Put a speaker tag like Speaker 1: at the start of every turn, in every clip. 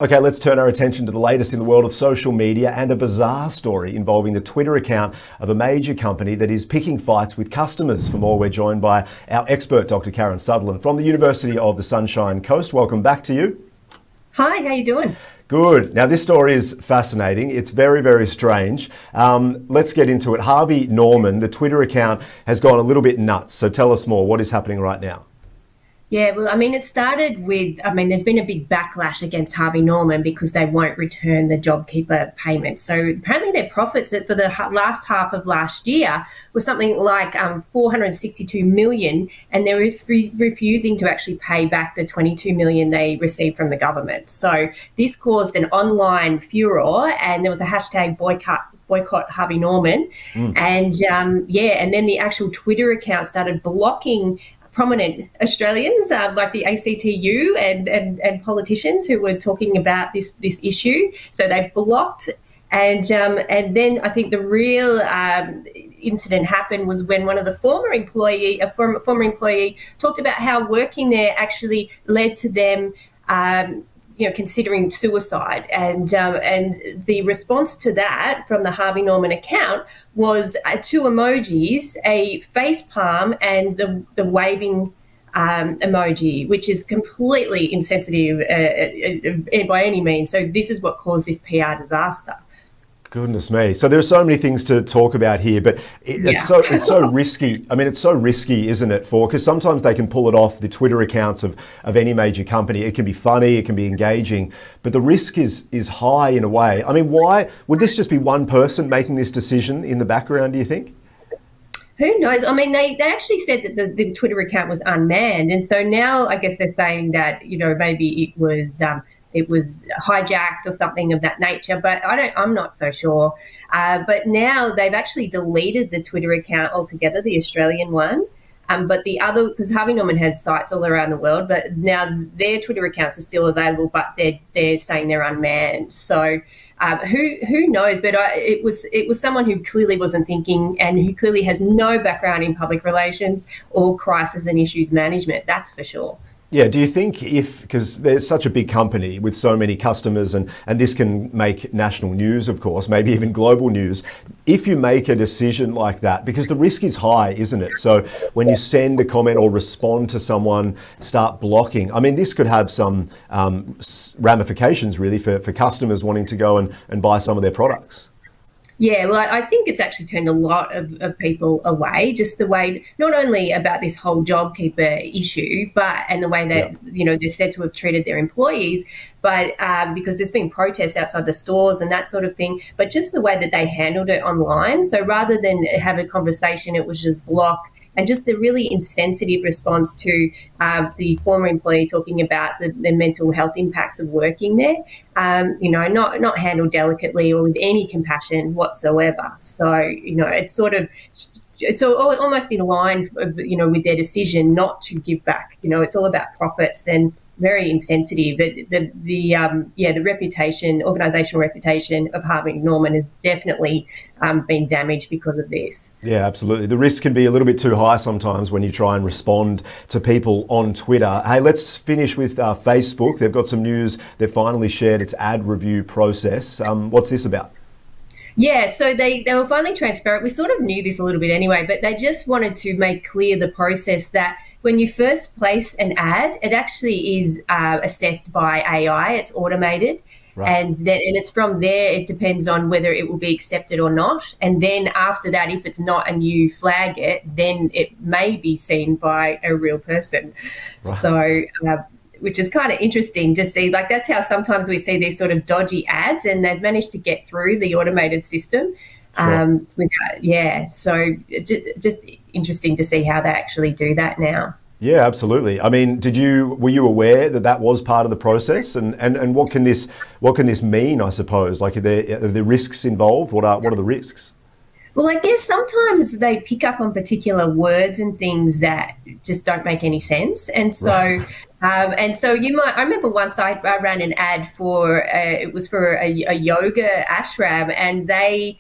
Speaker 1: Okay, let's turn our attention to the latest in the world of social media and a bizarre story involving the Twitter account of a major company that is picking fights with customers. For more, we're joined by our expert, Dr. Karen Sutherland from the University of the Sunshine Coast. Welcome back to you.
Speaker 2: Hi, how you doing?
Speaker 1: Good. Now, this story is fascinating. It's very, very strange. Let's get into it. Harvey Norman, the Twitter account, has gone a little bit nuts. So tell us more. What is happening right now?
Speaker 2: Yeah, well, it started with, there's been a big backlash against Harvey Norman because they won't return the JobKeeper payments. So apparently their profits for the last half of last year was something like 462 million, and they're refusing to actually pay back the 22 million they received from the government. So this caused an online furor, and there was a hashtag boycott Harvey Norman. And then the actual Twitter account started blocking prominent Australians like the ACTU and politicians who were talking about this issue. So they blocked, and then I think the real incident happened was when one of the former employee talked about how working there actually led to them considering suicide, and the response to that from the Harvey Norman account was two emojis, a face palm and the waving emoji, which is completely insensitive by any means. So this is what caused this PR disaster.
Speaker 1: Goodness me. So there are so many things to talk about here, but it's so risky. It's so risky, isn't it? Because sometimes they can pull it off, the Twitter accounts of any major company. It can be funny, it can be engaging, but the risk is high in a way. Why would this just be one person making this decision in the background, do you think?
Speaker 2: Who knows? They actually said that the Twitter account was unmanned, and so now I guess they're saying that maybe it was hijacked or something of that nature, but I'm not so sure. But now they've actually deleted the Twitter account altogether, the Australian one. But the other, because Harvey Norman has sites all around the world, but now their Twitter accounts are still available, but they're saying they're unmanned. So who knows? But it was someone who clearly wasn't thinking, and who clearly has no background in public relations or crisis and issues management. That's for sure.
Speaker 1: Yeah, do you think because there's such a big company with so many customers, and this can make national news, of course, maybe even global news, if you make a decision like that, because the risk is high, isn't it? So when you send a comment or respond to someone, start blocking, this could have some ramifications really for customers wanting to go and buy some of their products.
Speaker 2: Yeah, well, I think it's actually turned a lot of people away, just the way, not only about this whole JobKeeper issue, and the way that, they're said to have treated their employees, but because there's been protests outside the stores and that sort of thing, but just the way that they handled it online. So rather than have a conversation, it was just block. And just the really insensitive response to the former employee talking about the mental health impacts of working there, not handled delicately or with any compassion whatsoever. So, it's almost in line, with their decision not to give back. It's all about profits and very insensitive. The reputation, organisational reputation of Harvey Norman has definitely been damaged because of this.
Speaker 1: Yeah, absolutely. The risk can be a little bit too high sometimes when you try and respond to people on Twitter. Hey, let's finish with Facebook. They've got some news. They've finally shared its ad review process. What's this about?
Speaker 2: Yeah, so they were finally transparent. We sort of knew this a little bit anyway, but they just wanted to make clear the process that when you first place an ad, it actually is assessed by AI. It's automated. Right. And it's from there, it depends on whether it will be accepted or not. And then after that, if it's not and you flag it, then it may be seen by a real person. Right. So which is kind of interesting to see. Like, that's how sometimes we see these sort of dodgy ads, and they've managed to get through the automated system. Sure. So just interesting to see how they actually do that now.
Speaker 1: Yeah, absolutely. Were you aware that was part of the process, and what can this mean? I suppose, like, are there risks involved? What are the risks?
Speaker 2: Well, I guess sometimes they pick up on particular words and things that just don't make any sense, and so. Right. I remember once I ran an ad for it was for a yoga ashram, and the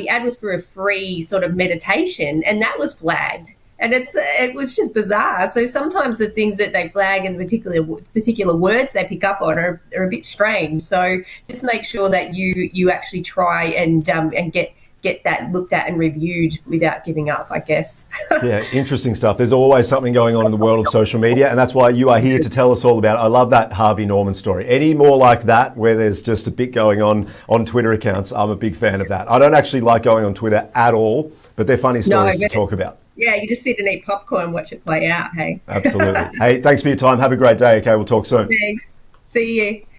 Speaker 2: ad was for a free sort of meditation, and that was flagged. And it was just bizarre. So sometimes the things that they flag and particular words they pick up on are a bit strange. So just make sure that you actually try and get that looked at and reviewed without giving up, I guess.
Speaker 1: Yeah, interesting stuff. There's always something going on in the world of social media, and that's why you are here to tell us all about it. I love that Harvey Norman story. Any more like that, where there's just a bit going on Twitter accounts, I'm a big fan of that. I don't actually like going on Twitter at all, but they're funny stories to talk about.
Speaker 2: Yeah, you just sit and eat popcorn and watch it play out, hey?
Speaker 1: Absolutely. Hey, thanks for your time. Have a great day. Okay, we'll talk soon.
Speaker 2: Thanks. See you.